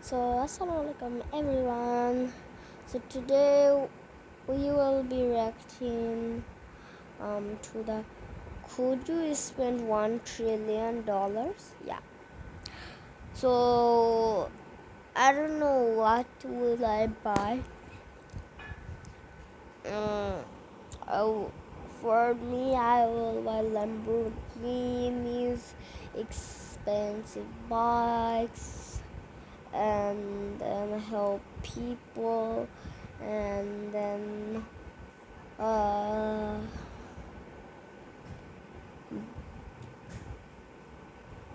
So assalamualaikum everyone. So today we will be reacting to the could you spend $1 trillion? Yeah. So I don't know what will I buy. Oh, for me, I will buy Lamborghinis, expensive bikes, and then help people, and then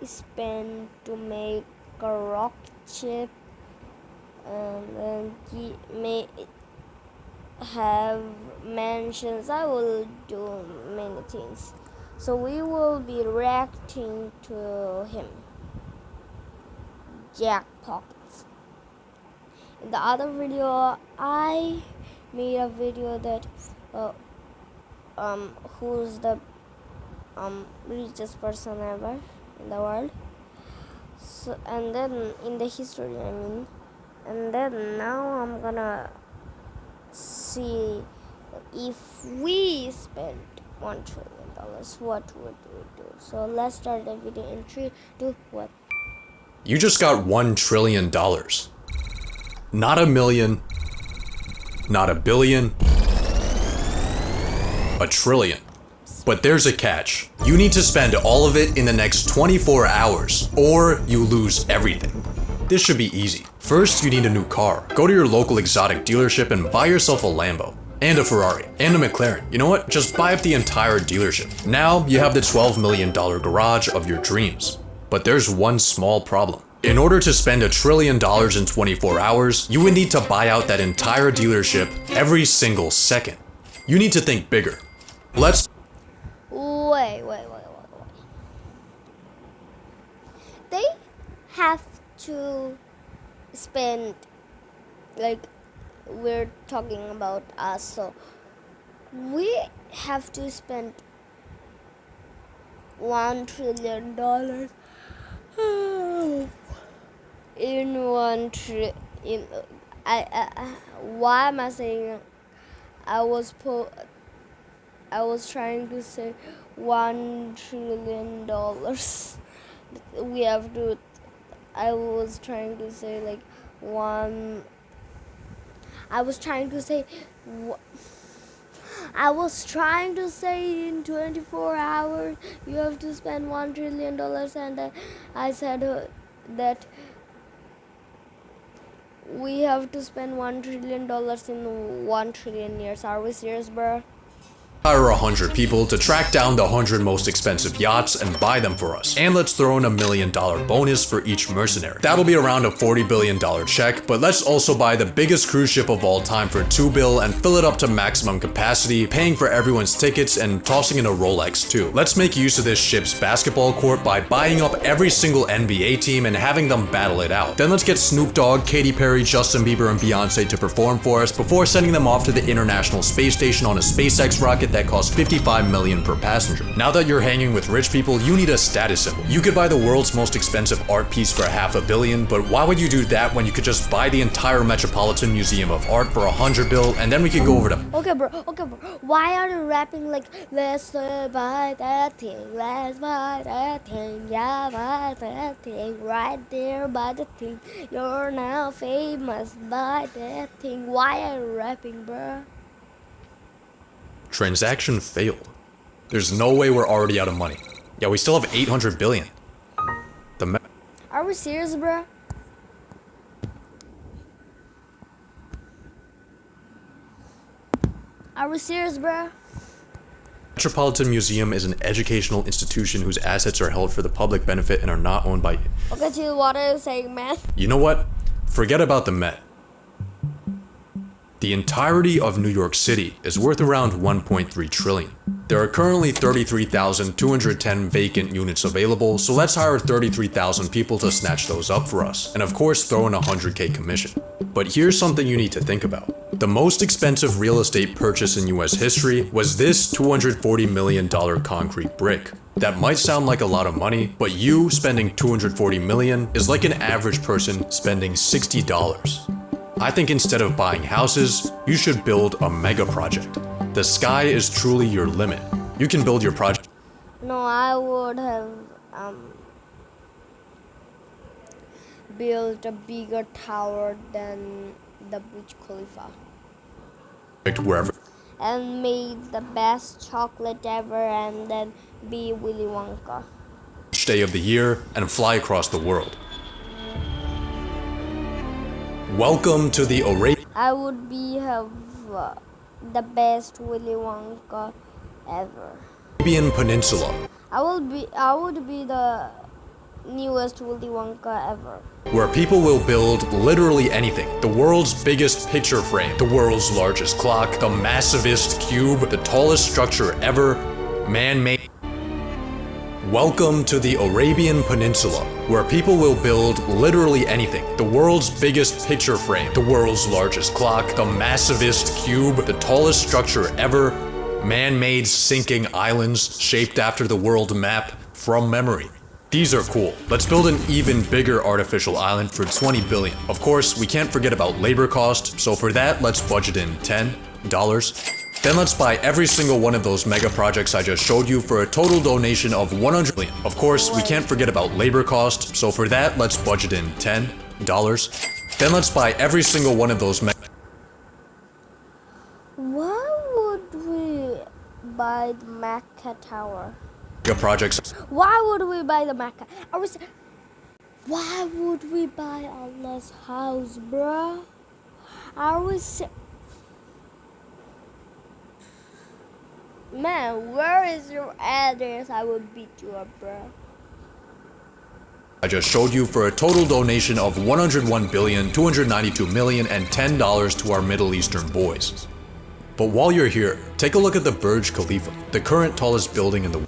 spend to make a rocket ship, and then have mansions. I will do many things. So we will be reacting to him. Jackpots. In the other video, I made a video that who's the richest person ever in the world. So and then in the history, and then now I'm gonna see if we spent $1 trillion, what would we do? So let's start the video in 3, 2, 1. You just got $1 trillion. Not a million, not a billion, a trillion. But there's a catch. You need to spend all of it in the next 24 hours, or you lose everything. This should be easy. First, you need a new car. Go to your local exotic dealership and buy yourself a Lambo, and a Ferrari, and a McLaren. You know what? Just buy up the entire dealership. Now, you have the $12 million garage of your dreams. But there's one small problem. In order to spend $1 trillion in 24 hours, you would need to buy out that entire dealership every single second. You need to think bigger. Let's... Wait. They have to spend, like, we're talking about us, so we have to spend $1 trillion why am I saying I was trying to say $1 trillion. We have to. I was trying to say like one. I was trying to say in 24 hours you have to spend $1 trillion, and I said that we have to spend $1 trillion in 1 trillion years. Are we serious, bro? hire 100 people to track down the 100 most expensive yachts and buy them for us. And let's throw in $1 million bonus for each mercenary. That'll be around a $40 billion check, but let's also buy the biggest cruise ship of all time for $2 billion and fill it up to maximum capacity, paying for everyone's tickets and tossing in a Rolex too. Let's make use of this ship's basketball court by buying up every single NBA team and having them battle it out. Then let's get Snoop Dogg, Katy Perry, Justin Bieber, and Beyonce to perform for us before sending them off to the International Space Station on a SpaceX rocket that costs $55 million per passenger. Now that you're hanging with rich people, you need a status symbol. You could buy the world's most expensive art piece for $500 million, but why would you do that when you could just buy the entire Metropolitan Museum of Art for $100 billion, and then we could go over to... Okay, bro. Why are you rapping like, let's buy that thing, let's buy that thing, yeah, buy that thing, right there, buy the thing, you're now famous, buy that thing. Why are you rapping, bro? Transaction failed. There's no way we're already out of money. Yeah, we still have $800 billion. Are we serious, bro? Are we serious, bro? Metropolitan Museum is an educational institution whose assets are held for the public benefit and are not owned by... Okay, chill, what are you saying, man? You know what? Forget about the Met. The entirety of New York City is worth around $1.3 trillion. There are currently 33,210 vacant units available, so let's hire 33,000 people to snatch those up for us, and of course throw in a $100K commission. But here's something you need to think about. The most expensive real estate purchase in US history was this $240 million concrete brick. That might sound like a lot of money, but you spending 240 million is like an average person spending $60. I think instead of buying houses, you should build a mega project. The sky is truly your limit. You can build your project. No, I would have built a bigger tower than the Burj Khalifa Wherever and made the best chocolate ever and then be Willy Wonka. each day of the year and fly across the world. Welcome to the I would have the best Willy Wonka ever. Arabian Peninsula, I would be the newest Willy Wonka ever. where people will build literally anything. The world's biggest picture frame, the world's largest clock, the massivest cube, the tallest structure ever, man-made. Welcome to the Arabian Peninsula, where people will build literally anything. The world's biggest picture frame, the world's largest clock, the massivest cube, the tallest structure ever, man-made sinking islands shaped after the world map from memory. These are cool. Let's build an even bigger artificial island for 20 billion. Of course, we can't forget about labor cost, so for that, let's budget in $10. Then let's buy every single one of those mega projects I just showed you for a total donation of 100 million. Of course, we can't forget about labor cost, so for that, let's budget in $10. Then let's buy every single one of those mega Why would we buy the Mecca Tower? projects. Why would we buy the Mecca? Why would we buy Allah's house, bruh? Man, where is your address? I will beat you up, bruh. I just showed you for a total donation of 101,292,000,000 and $10 to our Middle Eastern boys. But while you're here, take a look at the Burj Khalifa, the current tallest building in the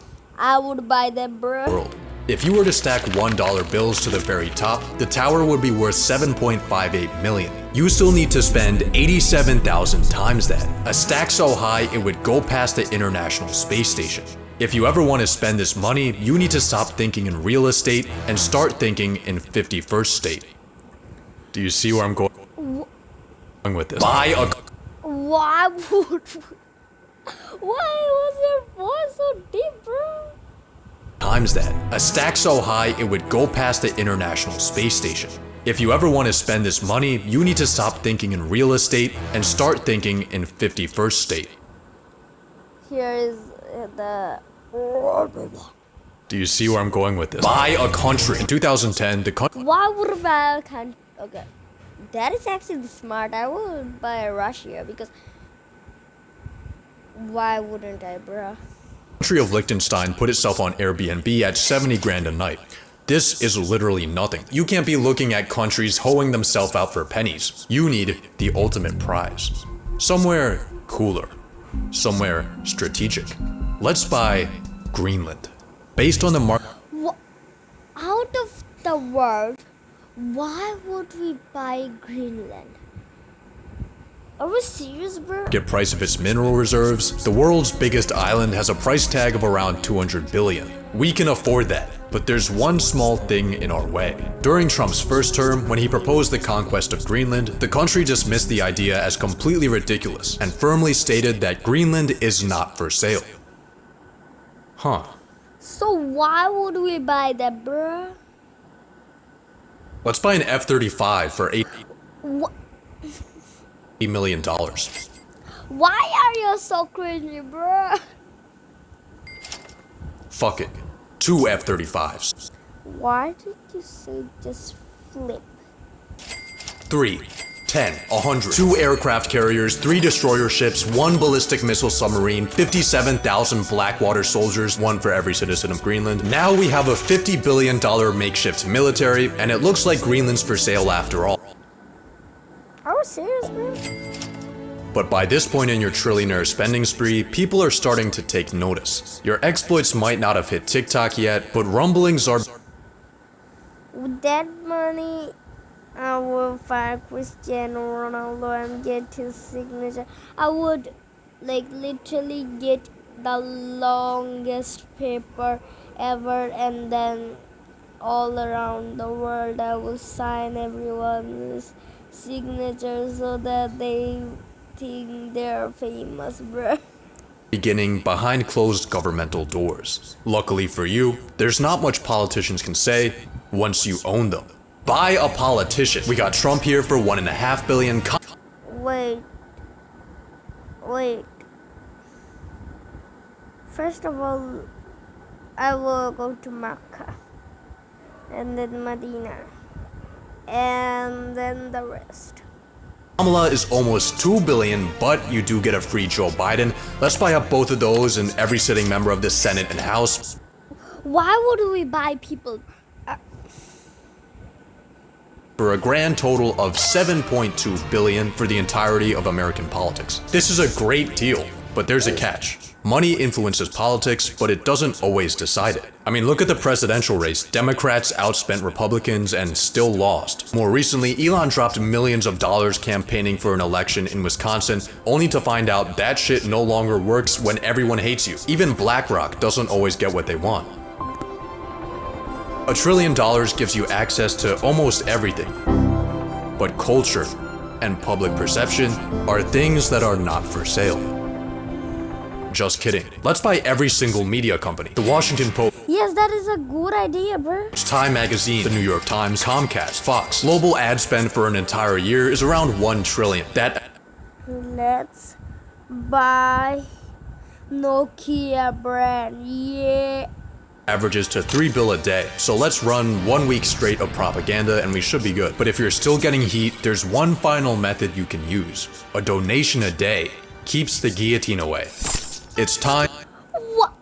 I would buy them, bruh. world. If you were to stack $1 bills to the very top, the tower would be worth 7.58 million. You still need to spend 87,000 times that. A stack so high it would go past the International Space Station. If you ever want to spend this money, you need to stop thinking in real estate and start thinking in 51st state. Do you see where I'm going with this? Buy a Why would Why was your voice so deep, bro? times that. A stack so high it would go past the International Space Station. If you ever want to spend this money, you need to stop thinking in real estate and start thinking in 51st state. Here is the. Do you see where I'm going with this? Buy a country. In 2010, the country Why would I buy a country? Okay, that is actually smart. I would buy Russia because. Why wouldn't I, bruh? of Liechtenstein put itself on Airbnb at 70 grand a night. This is literally nothing. You can't be looking at countries hoeing themselves out for pennies. You need the ultimate prize. Somewhere cooler. Somewhere strategic. Let's buy Greenland. Based on the market Out of the world, why would we buy Greenland? Are we serious, bro? price of its mineral reserves, the world's biggest island has a price tag of around 200 billion. We can afford that, but there's one small thing in our way. During Trump's first term, when he proposed the conquest of Greenland, the country dismissed the idea as completely ridiculous and firmly stated that Greenland is not for sale. Huh. So why would we buy that, bro? Let's buy an F-35 for What? $80 million. Why are you so crazy, bro? Fuck it. 2 F-35s. Why did you say just flip? 3, 10, 100. 2 aircraft carriers, 3 destroyer ships, 1 ballistic missile submarine, 57,000 Blackwater soldiers, 1 for every citizen of Greenland. Now we have a $50 billion makeshift military, and it looks like Greenland's for sale after all. Are you serious, bro? But by this point in your trillionaire spending spree, people are starting to take notice. Your exploits might not have hit TikTok yet, but rumblings are. With that money, I will find Cristiano Ronaldo and get his signature. I would literally get the longest paper ever, and then all around the world I will sign everyone's signature so that they think they're famous, bruh. Beginning behind closed governmental doors. Luckily for you, there's not much politicians can say once you own them. Buy a politician. We got Trump here for $1.5 billion. Wait. First of all, I will go to Mecca, and then Medina, and then the rest. Kamala is almost $2 billion, but you do get a free Joe Biden. Let's buy up both of those and every sitting member of the Senate and House. Why would we buy people? For a grand total of $7.2 billion for the entirety of American politics. This is a great deal, but there's a catch. Money influences politics, but it doesn't always decide it. I mean, look at the presidential race. Democrats outspent Republicans and still lost. More recently, Elon dropped millions of dollars campaigning for an election in Wisconsin, only to find out that shit no longer works when everyone hates you. Even BlackRock doesn't always get what they want. $1 trillion gives you access to almost everything. But culture and public perception are things that are not for sale. Just kidding. Let's buy every single media company. The Washington Post. Yes, that is a good idea, bro. Time Magazine, the New York Times, Comcast, Fox. Global ad spend for an entire year is around $1 trillion. Let's buy Nokia brand. Yeah. Averages to $3 billion a day. So let's run 1 week straight of propaganda and we should be good. But if you're still getting heat, there's one final method you can use. A donation a day keeps the guillotine away. It's time. What?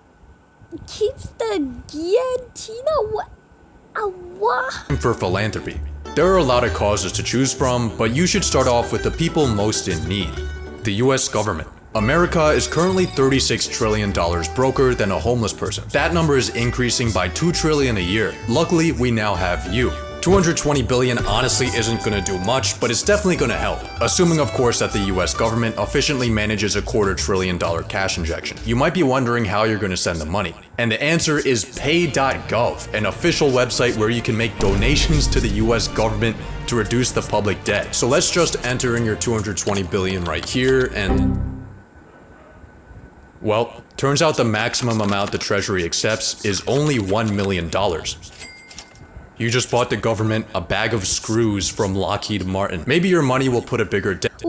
Keeps the guillotine away? What? For philanthropy. There are a lot of causes to choose from, but you should start off with the people most in need. The US government. America is currently $36 trillion broker than a homeless person. That number is increasing by $2 trillion a year. Luckily, we now have you. $220 billion honestly isn't gonna do much, but it's definitely gonna help. Assuming, of course, that the US government efficiently manages a $250 billion cash injection. You might be wondering how you're gonna send the money. And the answer is pay.gov, an official website where you can make donations to the US government to reduce the public debt. So let's just enter in your $220 billion right here and... Well, turns out the maximum amount the Treasury accepts is only $1 million. You just bought the government a bag of screws from Lockheed Martin. Maybe your money will put a bigger dent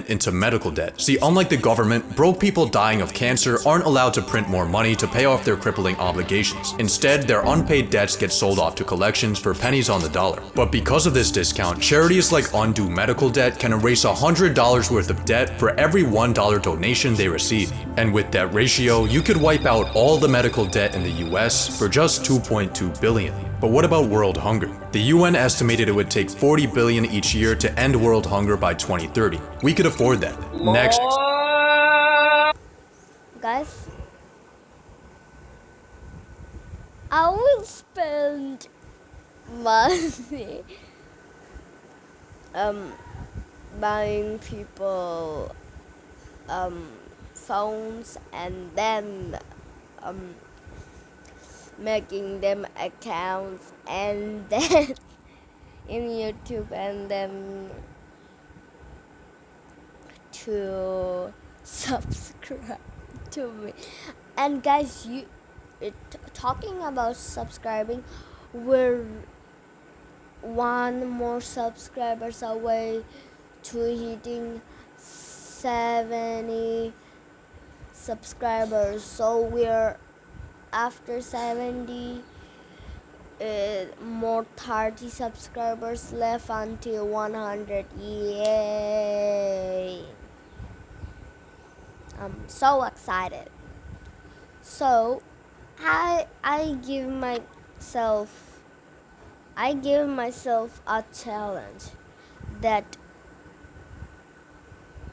into medical debt. See, unlike the government, broke people dying of cancer aren't allowed to print more money to pay off their crippling obligations. Instead, their unpaid debts get sold off to collections for pennies on the dollar. But because of this discount, charities like Undo Medical Debt can erase $100 worth of debt for every $1 donation they receive. And with that ratio, you could wipe out all the medical debt in the US for just $2.2 billion. But what about world hunger? The UN estimated it would take $40 billion each year to end world hunger by 2030. We could afford that. Next. Guys, I will spend money buying people phones and then making them accounts and then in YouTube and then to subscribe to me. And guys, talking about subscribing, we're one more subscribers away to hitting 70 subscribers. So we're after 70, more 30 subscribers left until 100. Yay! I'm so excited. So I give myself a challenge that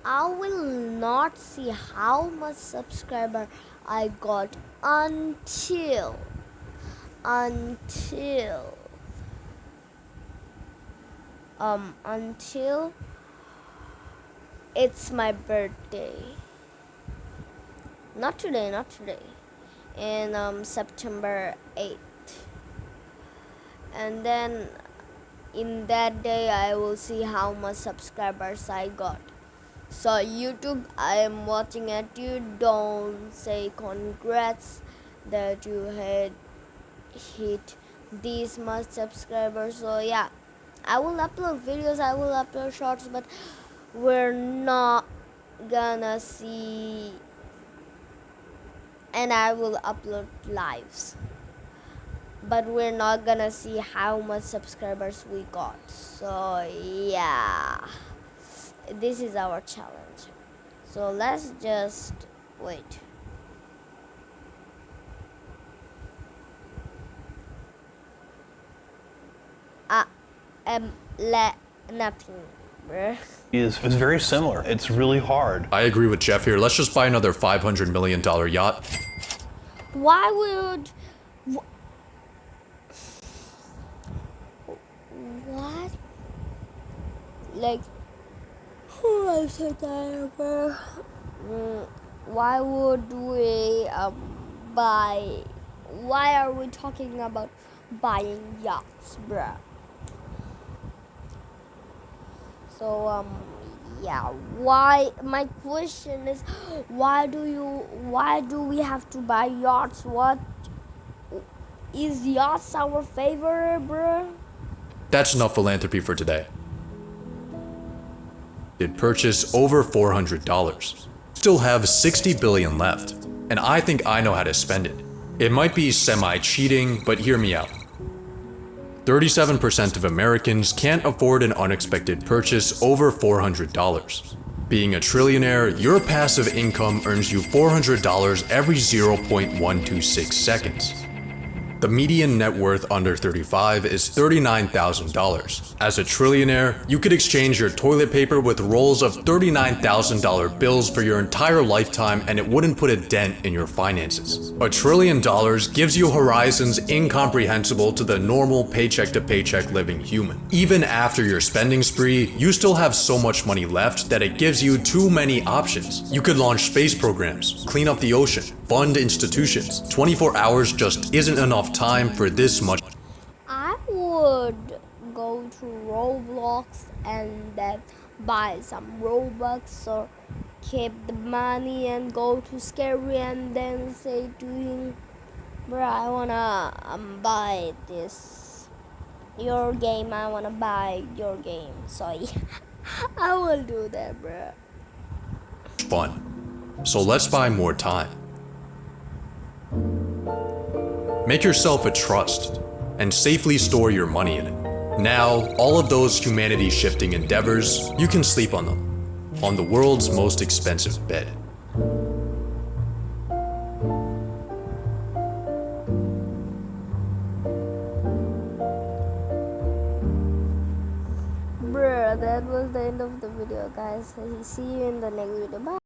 I will not see how much subscriber I got until it's my birthday. not today, in September 8th. And then in that day I will see how much subscribers I got. So YouTube, I am watching at you. Don't say congrats that you had hit this much subscribers. So yeah, I will upload videos, I will upload shorts, but we're not gonna see, and I will upload lives, but we're not gonna see how much subscribers we got. So yeah, this is our challenge. So let's just wait. Nothing, bruh. Is very similar. It's really hard. I agree with Jeff here. Let's just buy another $500 million yacht. Why would... What? Like... Oh, I'm so tired, bro. Why would we buy... Why are we talking about buying yachts, bruh? So yeah, why, my question is, why do we have to buy yachts? What is yachts our favorite, bro? That's enough philanthropy for today. Did purchase over $400. Still have 60 billion left, and I think I know how to spend it. It might be semi-cheating, but hear me out. 37% of Americans can't afford an unexpected purchase over $400. Being a trillionaire, your passive income earns you $400 every 0.126 seconds. The median net worth under 35 is $39,000. As a trillionaire, you could exchange your toilet paper with rolls of $39,000 bills for your entire lifetime and it wouldn't put a dent in your finances. $1 trillion gives you horizons incomprehensible to the normal paycheck-to-paycheck living human. Even after your spending spree, you still have so much money left that it gives you too many options. You could launch space programs, clean up the ocean, fund institutions. 24 hours just isn't enough time for this much. I would go to Roblox and then buy some Robux or keep the money and go to Scary and then say to him, bro, I wanna buy this, your game, I wanna buy your game. So yeah, I will do that, bro. Fun. So let's buy more time. Make yourself a trust and safely store your money in it. Now, all of those humanity-shifting endeavors, you can sleep on them, on the world's most expensive bed. Bruh, that was the end of the video, guys. See you in the next video. Bye.